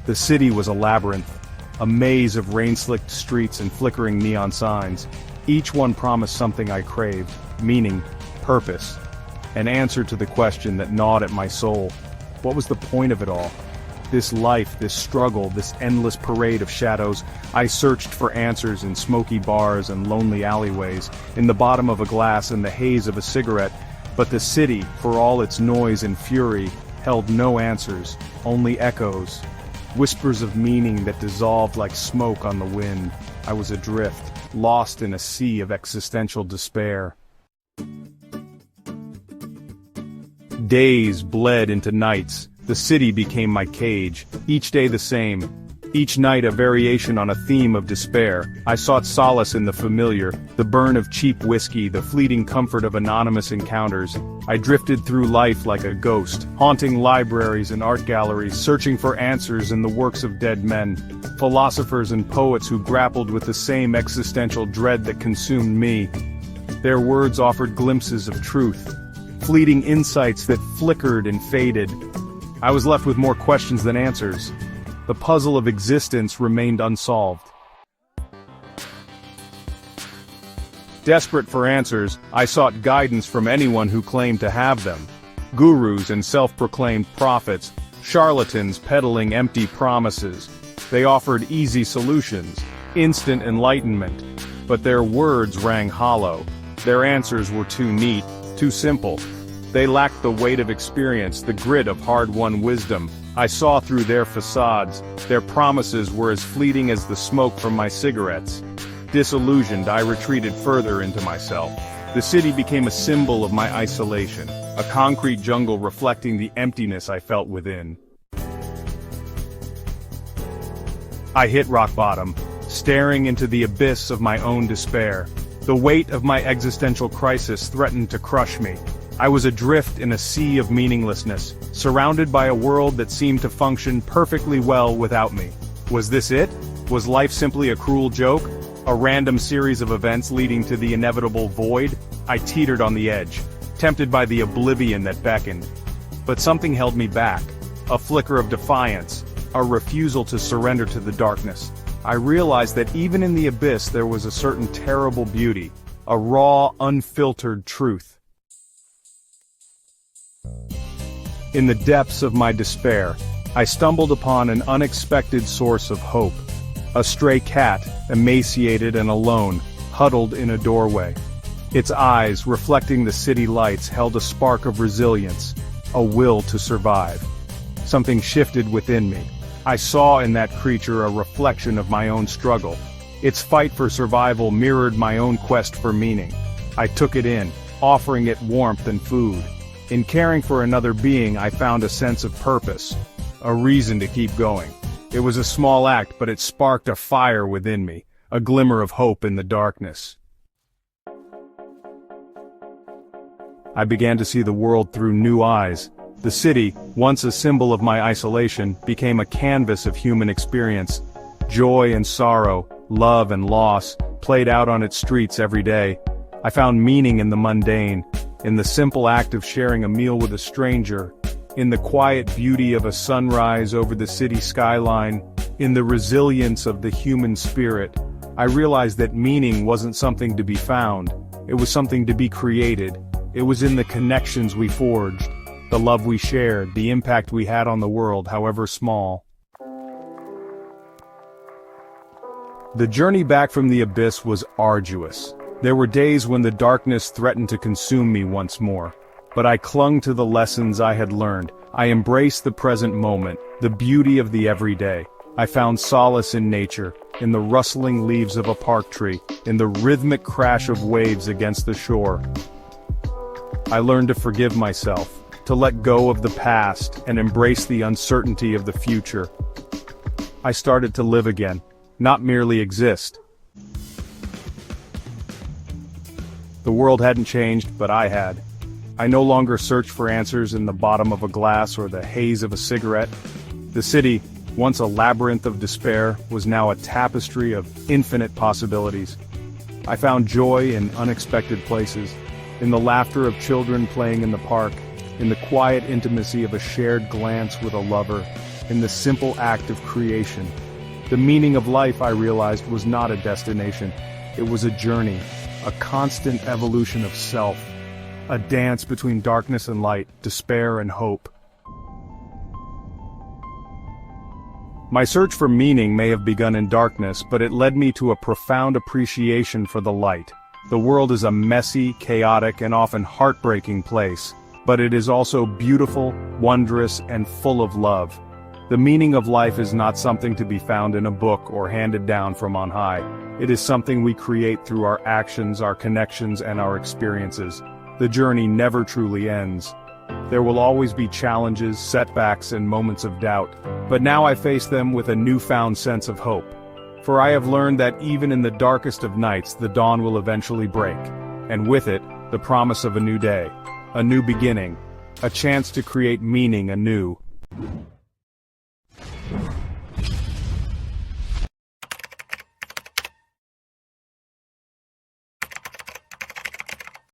The city was a labyrinth, a maze of rain-slicked streets and flickering neon signs. Each one promised something I craved: meaning, purpose, an answer to the question that gnawed at my soul. What was the point of it all? This life, this struggle, this endless parade of shadows. I searched for answers in smoky bars and lonely alleyways, in the bottom of a glass and the haze of a cigarette. But the city, for all its noise and fury, held no answers, only echoes. Whispers of meaning that dissolved like smoke on the wind. I was adrift, lost in a sea of existential despair. Days bled into nights. The city became my cage, each day the same. Each night a variation on a theme of despair. I sought solace in the familiar, the burn of cheap whiskey, the fleeting comfort of anonymous encounters. I drifted through life like a ghost, haunting libraries and art galleries, searching for answers in the works of dead men, philosophers and poets who grappled with the same existential dread that consumed me. Their words offered glimpses of truth, fleeting insights that flickered and faded. I was left with more questions than answers. The puzzle of existence remained unsolved. Desperate for answers, I sought guidance from anyone who claimed to have them. Gurus and self-proclaimed prophets, charlatans peddling empty promises. They offered easy solutions, instant enlightenment. But their words rang hollow. Their answers were too neat, too simple. They lacked the weight of experience, the grit of hard-won wisdom. I saw through their facades. Their promises were as fleeting as the smoke from my cigarettes. Disillusioned, I retreated further into myself. The city became a symbol of my isolation, a concrete jungle reflecting the emptiness I felt within. I hit rock bottom, staring into the abyss of my own despair. The weight of my existential crisis threatened to crush me. I was adrift in a sea of meaninglessness, surrounded by a world that seemed to function perfectly well without me. Was this it? Was life simply a cruel joke? A random series of events leading to the inevitable void? I teetered on the edge, tempted by the oblivion that beckoned. But something held me back. A flicker of defiance, a refusal to surrender to the darkness. I realized that even in the abyss there was a certain terrible beauty, a raw, unfiltered truth. In the depths of my despair, I stumbled upon an unexpected source of hope. A stray cat, emaciated and alone, huddled in a doorway. Its eyes, reflecting the city lights, held a spark of resilience, a will to survive. Something shifted within me. I saw in that creature a reflection of my own struggle. Its fight for survival mirrored my own quest for meaning. I took it in, offering it warmth and food. In caring for another being, I found a sense of purpose, a reason to keep going. It was a small act, but it sparked a fire within me, a glimmer of hope in the darkness. I began to see the world through new eyes. The city, once a symbol of my isolation, became a canvas of human experience. Joy and sorrow, love and loss, played out on its streets every day. I found meaning in the mundane, in the simple act of sharing a meal with a stranger, in the quiet beauty of a sunrise over the city skyline, in the resilience of the human spirit. I realized that meaning wasn't something to be found, it was something to be created. It was in the connections we forged, the love we shared, the impact we had on the world, however small. The journey back from the abyss was arduous. There were days when the darkness threatened to consume me once more. But I clung to the lessons I had learned. I embraced the present moment, the beauty of the everyday. I found solace in nature, in the rustling leaves of a park tree, in the rhythmic crash of waves against the shore. I learned to forgive myself, to let go of the past and embrace the uncertainty of the future. I started to live again, not merely exist. The world hadn't changed, but I had. I no longer searched for answers in the bottom of a glass or the haze of a cigarette. The city, once a labyrinth of despair, was now a tapestry of infinite possibilities. I found joy in unexpected places, in the laughter of children playing in the park, in the quiet intimacy of a shared glance with a lover, in the simple act of creation. The meaning of life, I realized, was not a destination. It was a journey, a constant evolution of self, a dance between darkness and light, despair and hope. My search for meaning may have begun in darkness, but it led me to a profound appreciation for the light. The world is a messy, chaotic, and often heartbreaking place, but it is also beautiful, wondrous, and full of love. The meaning of life is not something to be found in a book or handed down from on high. It is something we create through our actions, our connections, and our experiences. The journey never truly ends. There will always be challenges, setbacks, and moments of doubt, but now I face them with a newfound sense of hope. For I have learned that even in the darkest of nights, the dawn will eventually break, and with it, the promise of a new day, a new beginning, a chance to create meaning anew.